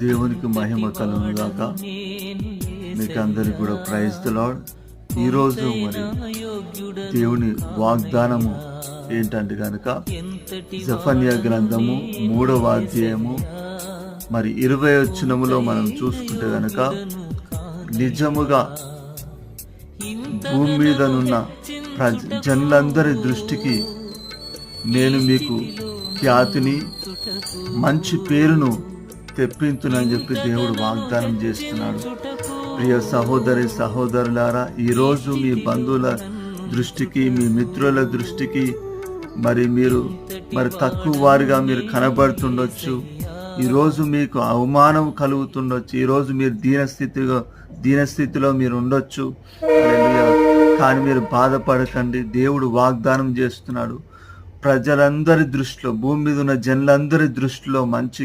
దేవునికి మహిమ కలుగును గాక. మీకు అందరికి కూడా ప్రైజ్ ది లార్డ్. ఈరోజు మరి దేవుని వాగ్దానము ఏంటంటే కనుక జెఫన్యా గ్రంథము 3వ అధ్యాయము మరి 20వ వచనములో మనం చూసుకుంటే కనుక నిజముగా భూమి మీదనున్న జనులందరి దృష్టికి నేను మీకు ఖ్యాతిని మంచి పేరును తెప్పించునని చెప్పి దేవుడు వాగ్దానం చేస్తున్నాడు. ప్రియ సహోదరి సహోదరులారా, ఈరోజు మీ బంధువుల దృష్టికి, మీ మిత్రుల దృష్టికి మీరు తక్కువ వారిగా మీరు కనబడుతుండొచ్చు. ఈరోజు మీకు అవమానం కలుగుతుండొచ్చు. ఈరోజు మీరు దీనస్థితిలో మీరు ఉండొచ్చు. కానీ మీరు బాధపడకండి. దేవుడు వాగ్దానం చేస్తున్నాడు, ప్రజలందరి దృష్టిలో, భూమి మీద ఉన్న జనులందరి దృష్టిలో మంచి